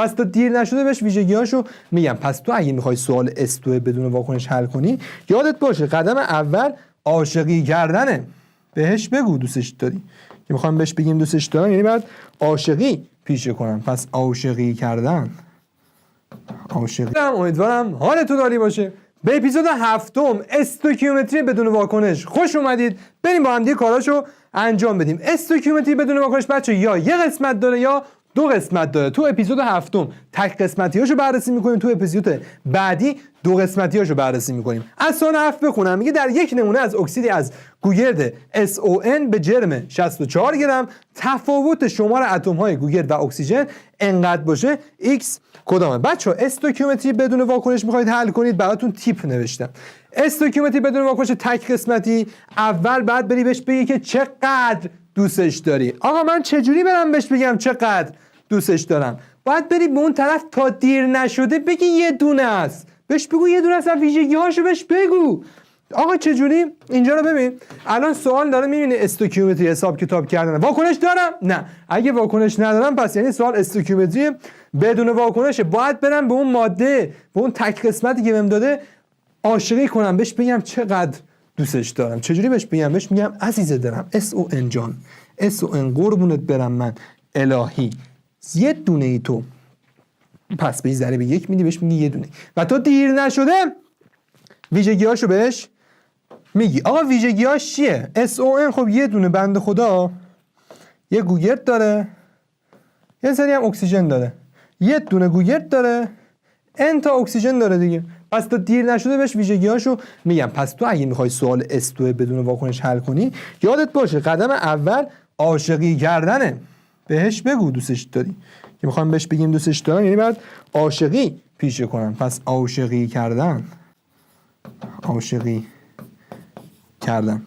پس تا دیر نشده بهش ویژگی‌هاشو میگم. پس تو اگه میخوای سوال S2 بدون واکنش حل کنی، یادت باشه قدم اول عاشقی کردنه. بهش بگو دوستش داری. که میخوام بهش بگیم دوستش دارم یعنی بعد عاشقی پیشه کنم. پس عاشقی کردن. عاشقی. امیدوارم حالتون عالی باشه. به اپیزود 7 استوکیومتری بدون واکنش خوش اومدید. بریم با هم دیگه کاراشو انجام بدیم. استوکیومتری بدون واکنش بچه یا یه قسمت داره یا دو قسمت داره. تو اپیزود 7 تک قسمتیاشو بررسی میکنیم، تو اپیزود بعدی دو قسمتیاشو بررسی میکنیم. از سوال 7 بخونم. میگه در یک نمونه از اکسیدی از گوگرد SON به جرم 64 گرم تفاوت شمار اتم های گوگرد و اکسیژن انقدر باشه X کدامه؟ بچه‌ها استوکیومتری بدون واکنش میخواید حل کنید، براتون تیپ نوشتم. استوکیومتری بدون واکنش تک قسمتی، اول بعد بری بهش بگی که چقدر دوستش داری. آقا من چجوری برم بهش بگم چقدر دوستش دارم؟ باید بری به اون طرف تا دیر نشده بگی یه دونه است. بهش بگو یه دونه است و ویژگی‌هاشو بهش بگو. آقا چجوری؟ اینجا رو ببین. الان سوال داره میبینه استوکیومتری حساب کتاب کردن. واکنش دارم؟ نه. اگه واکنش ندارم پس یعنی سوال استوکیومتری بدون واکنشه. باید برم به اون ماده، به اون تک قسمتی که بهم داده عاشقی کنم، بهش بگم چقدر دوستش دارم. چجوری بهش بگم؟ بهش میگم عزیز دلم، SON جان، SON قربونت برم من، الهی یه دونه ای تو. پس به ضریب یک میدی بهش میگی یه دونه و تو دیر نشده ویژگی‌هاشو بهش میگی. آقا ویژگی‌هاش چیه؟ SON خب یه دونه بنده خدا یه گوگرد داره، یه سری هم اکسیژن داره، یه دونه گوگرد داره، N تا اکسیژن داره دیگه. پس تا دیر نشده بهش ویژگی‌هاشو میگم. پس تو اگه میخوای سوال S2 بدون واکنش حل کنی، یادت باشه قدم اول عاشقی کردنه. بهش بگو دوستش داری. که میخوام بهش بگیم دوستش دارم یعنی بعد عاشقی پیشه کنم. پس عاشقی کردن. عاشقی کردن.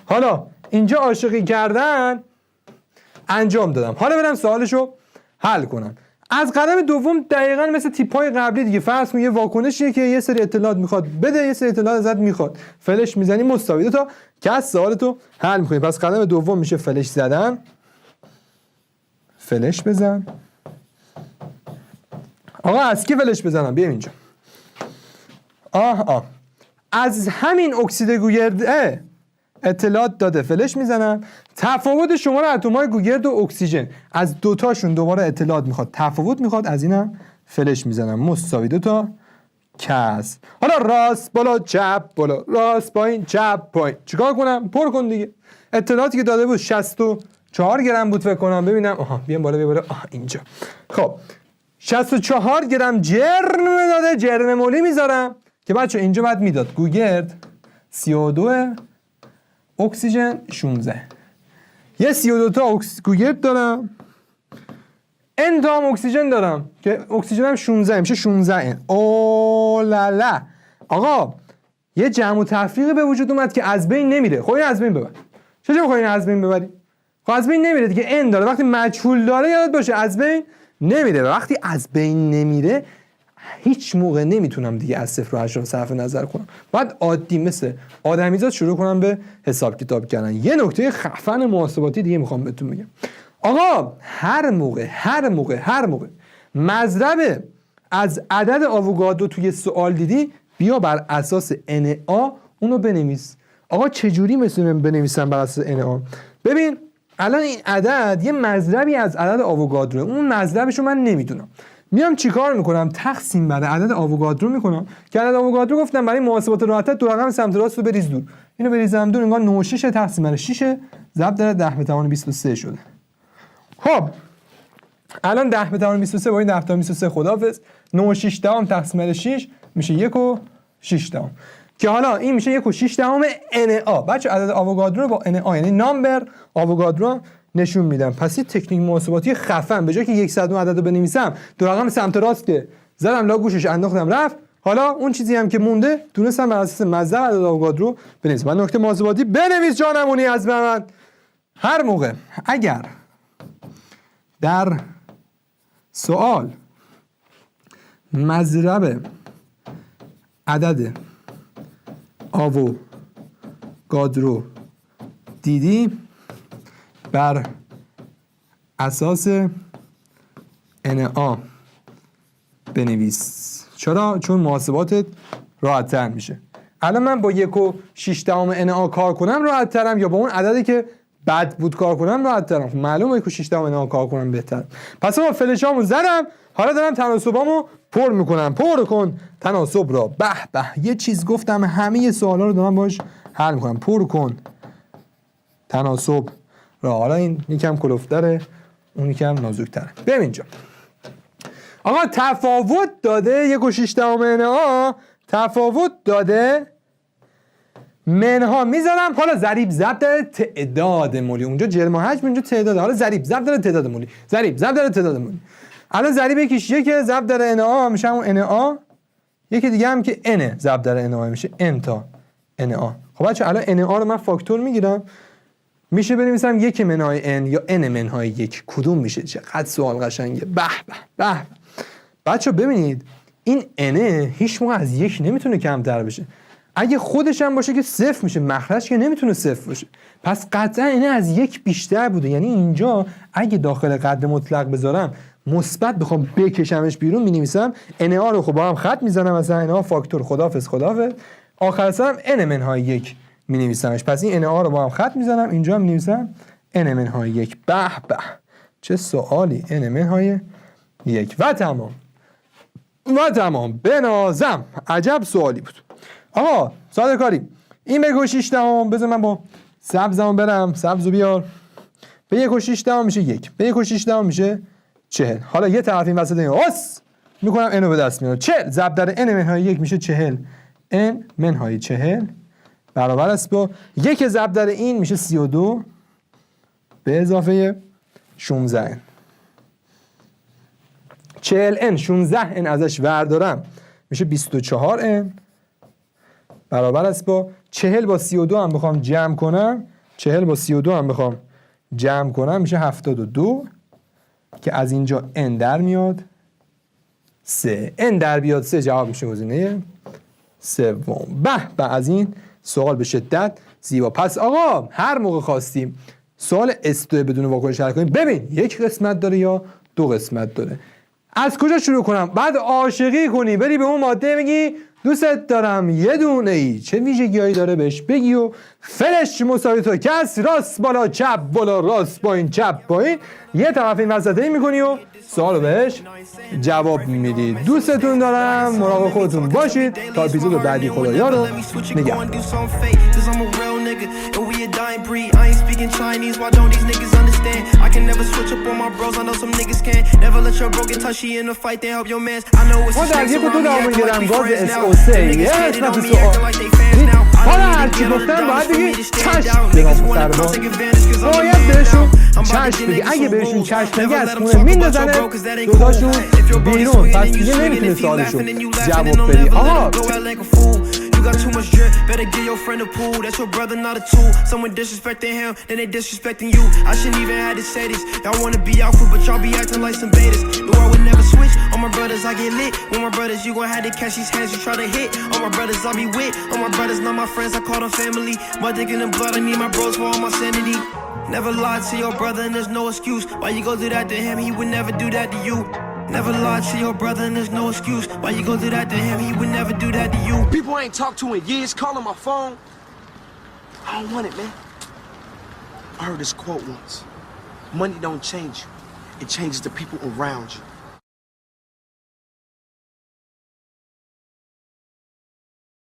حالا اینجا عاشقی کردن انجام دادم. حالا برم سوالشو حل کنم. از قدم دوم دقیقاً مثل تیپ‌های قبلی دیگه، فرض کن یه واکنشیه که یه سری اطلاعات میخواد بده، یه سری اطلاعات ازت میخواد، فلش میزنی مساوی دو تا که از سوالتو حل میکنی. پس قدم دوم میشه فلش زدن. فلش بزن. آقا از کی فلش بزنم؟ بیا اینجا. از همین اکسید گوگرد اطلاعات داده فلش میزنم. تفاوت شمار اتم‌های گوگرد و اکسیژن از دوتاشون دوباره اطلاعات میخواد، تفاوت میخواد، از اینم فلش میزنم مساوی دو تا کس. حالا راست بالا چپ بالا، راست پایین چپ پایین. چیکار کنم؟ پر کن دیگه. اطلاعاتی که داده بود 64 گرم بود فکر کنم. ببینم بیام بالا بیا بالا. اینجا. خب 64 گرم جرم داده، جرم مولی میذارم که بچه اینجا بعد میداد گوگرد 32 اکسیژن 16. یه 32 تا گوگرد دارم، N تا هم اکسیژن دارم که اکسیژن هم 16 میشه 16 N. او لالا. آقا یه جمع و تفریقی به وجود اومد که از بین نمیره. خب این از بین ببر. چجوری می‌خوای این از بین ببری؟ خب از بین نمیره دیگه. N داره. وقتی مجهول داره یادت باشه از بین نمیره. وقتی از بین نمیره هیچ موقع نمیتونم دیگه از 0 و 8 صرف نظر کنم. باید عادی مثل آدمیزاد شروع کنم به حساب کتاب کردن. یه نکته خفن محاسباتی دیگه میخوام بهتون بگم. آقا هر موقع مضرب از عدد آووگادرو توی سوال دیدی بیا بر اساس NA اونو بنویس. آقا چجوری میتونم بنویسم بر اساس NA؟ ببین الان این عدد یه مضربی از عدد آووگادرو، اون مضربشو من نمیدونم. میام چیکار میکنم؟ تقسیم بر عدد آووگادرو میکنم که عدد آووگادرو گفتم برای محاسبات راحت دو رقم سمت راست رو بریز دور. اینو بریزم دور انگار 96 تقسیم بر 6 ضرب در 10 به توان 23 شده. خب الان 10 به توان 23 با این 10 به توان 23 خداحافظ. 96 دهم تقسیم بر 6 میشه 1 و 6 دهم که حالا این میشه 1 و 6 دهم NA. بچه عدد آووگادرو رو با NA یعنی نامبر آووگادرو نشون میدم. پس یه تکنیک محاسباتی خفن. به جای که 100 عدد رو بنویسم دو رقم سمت راست که زدم لا گوشش انداختم رفت، حالا اون چیزی هم که مونده تونستم بر اساس مضرب عدد آووگادرو بنویسم. من نکته محاسباتی بنویس جانمونی از من. هر موقع اگر در سوال مضرب عدد آووگادرو دیدی بر اساس NA بنویس. چرا؟ چون محاسباتت راحت‌تر میشه. الان من با 1.6 NA کار کنم راحت‌ترم یا با اون عددی که بد بود کار کنم راحت‌ترم؟ معلومه 1.6 NA کار کنم بهتر. پس من فلشامو زدم، حالا دارم تناسبامو پر میکنم. پر کن تناسب را. به به، یه چیز گفتم، همه سوالا رو دارم باش حل میکنم. پر کن تناسب را. حالا این یکم کلفتره، اون یکم نازک‌تره. ببین اینجا آقا تفاوت داده 1.6 NA، تفاوت داده منها میذارم. حالا ضریب ضرب داره تعداد مولی، اونجا جرم و حجم، اینجا تعداد. حالا ضریب ضرب داره تعداد مولی، ضریب ضرب داره تعداد مولی. الان ضریب یکیش یک ضرب داره NA میشه همون NA، یکی دیگه هم که n ضرب داره NA میشه n تا NA. خب بچه الان NA رو من فاکتور میگیرم، میشه بنویسم 1 منهای n یا n منهای 1. کدوم میشه؟ چقدر سوال قشنگه. به به به. بچه ببینید این n هیچ موقع از 1 نمیتونه کمتر بشه. اگه خودش هم باشه که 0 میشه، مخرج که نمیتونه 0 باشه. پس قطعا n از 1 بیشتر بوده. یعنی اینجا اگه داخل قد مطلق بذارم مثبت بخوام بکشمش بیرون مینویسم n رو خب با هم خط میزنم، مثلا n فاکتور خدافظ آخر سرم n منهای 1 مینویسمش. پس این n رو با هم خط میزنم، اینجا هم مینویسم n منهای 1. به به چه سوالی. n منهای 1 و تمام و تمام. بنازم عجب سوالی بود. آقا ساده کاری این به 1.6 بذار من با سبزمو برم، سبزو بیار. به 1.6 میشه 1، به 1.6 میشه 40. حالا یه طرف این وسط اس میکنم n رو به دست میارم. 40 ضرب در n منهای 1 میشه 40 n منهای 40 برابر است با 1 ضرب در این میشه 32 به اضافه 16 40 n 16 n ازش وردارم میشه 24 n برابر است با 40 با 32 هم بخوام جمع کنم، 40 با 32 هم بخوام جمع کنم میشه 72 که از اینجا n در میاد 3. n در بیاد 3 جواب میشه گزینه سوم. به از این سوال به شدت زیبا. پس آقا هر موقع خواستیم سوال استو بدون واکنش حل کنیم، ببین یک قسمت داره یا دو قسمت داره. از کجا شروع کنم؟ بعد عاشقی کنی، بری به اون ماده میگی دوست دارم یه دونه ای چه ویژگیایی داره بهش بگی و فلش مساوی تو کس راست بالا چپ بالا راست پایین چپ پایین یه طرف این وسطی میکنی و سوالو بهش جواب میدید. دوستتون دارم، مراقب خودتون باشید تا اپیزود بعدی. خدایا رو نگهدار. ما در یک دو دامون گرمگاز SO3 یه قسمت سوال حالا هرچی گفتن باید بگی چشم جناب سرباز، باید بهشون چشم بگی. اگه بهشون چشم بگی از خونه میندازنه دوتاشون بیرون، پس دیگه نمیتونه سوالشو جواب بدی. آقا got too much drip, better give your friend a pool. That's your brother, not a tool. Someone disrespecting him, then they disrespecting you. I shouldn't even have to say this. Y'all wanna be out quick, but y'all be acting like some betas. No, I would never switch. All my brothers, I get lit. With my brothers, you gon' have to catch these hands you try to hit. All my brothers, I be with. All my brothers, not my friends, I call them family. My dick in the blood, I need my bros for all my sanity. Never lied to your brother, and there's no excuse. Why you go do that to him? He would never do that to you. Never lied to your brother and there's no excuse. Why you go do that to him? He would never do that to you. People I ain't talked to in years calling my phone. I don't want it, man. I heard this quote once. Money don't change you. It changes the people around you.